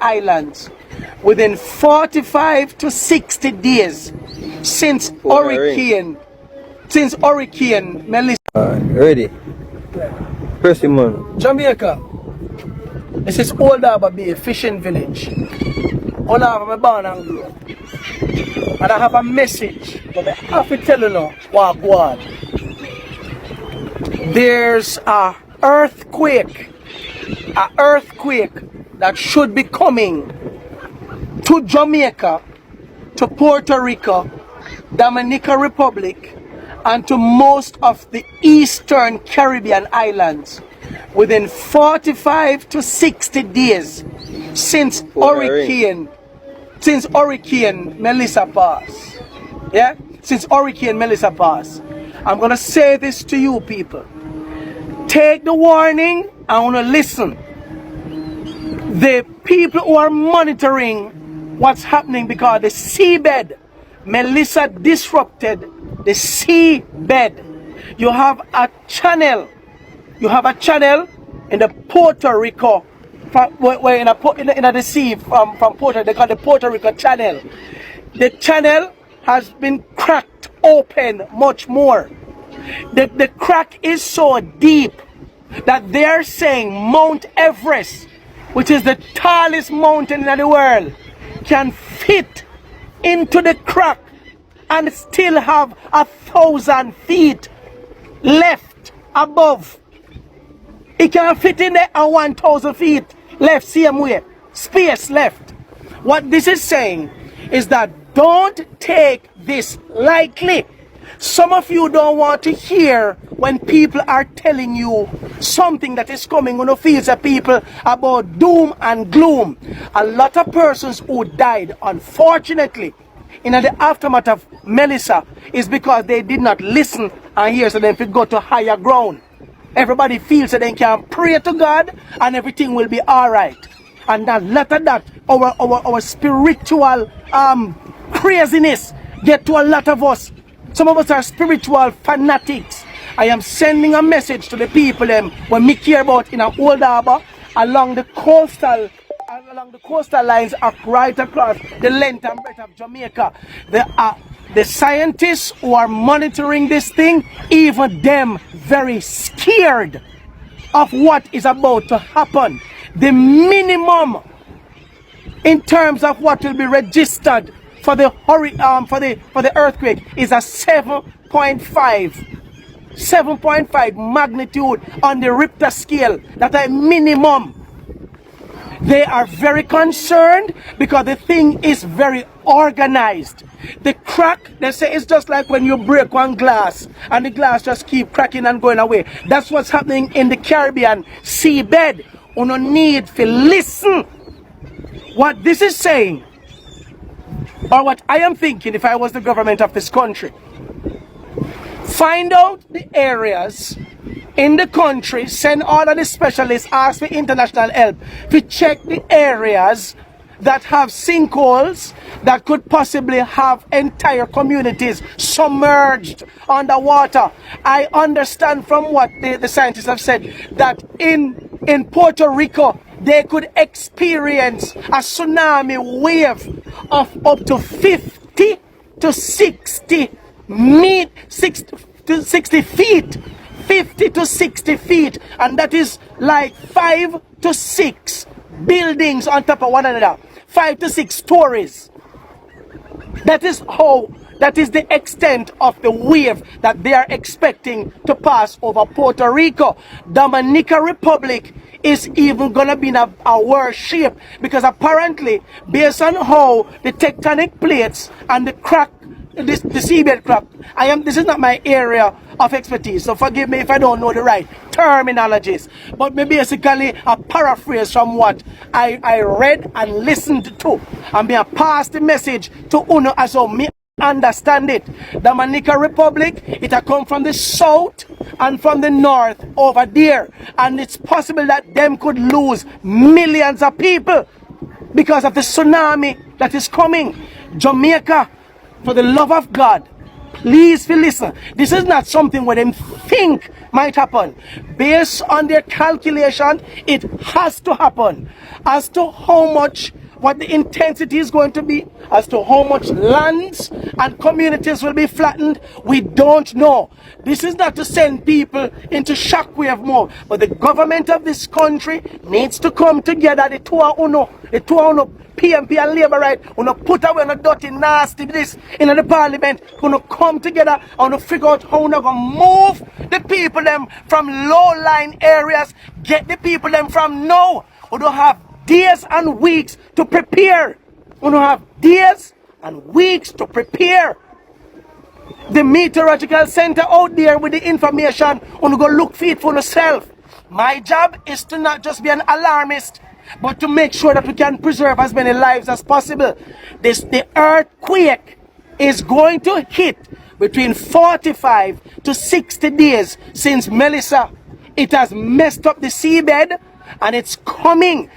Islands within 45 to 60 days since Hurricane Melissa. Ready? Press him on. Jamaica. This is Old Harbour Bay, fishing village. Old Harbour, born and grew up. And I have a message, but I have to tell you now what God. There's a earthquake that should be coming to Jamaica, to Puerto Rico, Dominican Republic, and to most of the Eastern Caribbean islands within 45 to 60 days since Hurricane Melissa passed. Yeah? Since Hurricane Melissa passed. I'm going to say this to you people. Take the warning. I want to listen. The people who are monitoring what's happening, because the seabed, Melissa disrupted the seabed. You have a channel. You have a channel in the Puerto Rico, where in the sea from Puerto, they call the Puerto Rico channel. The channel has been cracked open much more. The crack is so deep that they're saying Mount Everest, which is the tallest mountain in the world, can fit into the crack and still have 1,000 feet left above. It can fit in there and 1,000 feet left, same way, space left. What this is saying is that don't take this lightly. Some of you don't want to hear when people are telling you something that is coming on the fields of people about doom and gloom. A lot of persons who died, unfortunately, in the aftermath of Melissa, is because they did not listen and hear, so then if go to higher ground. Everybody feels that they can pray to God and everything will be alright. And that lot of that, our spiritual craziness get to a lot of us. Some of us are spiritual fanatics. I am sending a message to the people when me care about in a Old Harbour, along the coastal lines up right across the length and breadth of Jamaica. The scientists who are monitoring this thing, even them very scared of what is about to happen. The minimum in terms of what will be registered for the earthquake is a 7.5 magnitude on the Richter scale. That's a minimum. They are very concerned because the thing is very organized. The crack, they say, it's just like when you break one glass and the glass just keep cracking and going away. That's what's happening in the Caribbean seabed. You no need to listen what this is saying, or what I am thinking if I was the government of this country. Find out the areas in the country, send all of the specialists, ask for international help to check the areas that have sinkholes that could possibly have entire communities submerged underwater. I understand from what the scientists have said that in Puerto Rico they could experience a tsunami wave of up to 50 to 60 feet. 50 to 60 feet, and that is like 5 to 6 buildings on top of one another, 5 to 6 stories. That is the extent of the wave that they are expecting to pass over Puerto Rico. Dominican Republic is even gonna be in a worse shape, because apparently, based on how the tectonic plates and the seabed crack, this is not my area of expertise, so forgive me if I don't know the right terminologies, but maybe basically a paraphrase from what I read and listened to, and me pass the message to Uno as how me understand it. The Dominican Republic, it has come from the south and from the north over there, and it's possible that them could lose millions of people because of the tsunami that is coming. Jamaica, for the love of God, please listen. This is not something where them think might happen. Based on their calculation, it has to happen. As to how much, what the intensity is going to be, as to how much lands and communities will be flattened, we don't know. This is not to send people into shockwave mode, but the government of this country needs to come together. The two of uno, PMP and Labour right, uno put away on a dirty nasty this in the parliament, uno come together and figure out how uno gonna move the people them from low-lying areas, get the people them from now. We don't have days and weeks to prepare. We don't have days and weeks to prepare. The meteorological center out there with the information, we go look for it for yourself. My job is to not just be an alarmist, but to make sure that we can preserve as many lives as possible. The earthquake is going to hit between 45 to 60 days since Melissa. It has messed up the seabed and it's coming.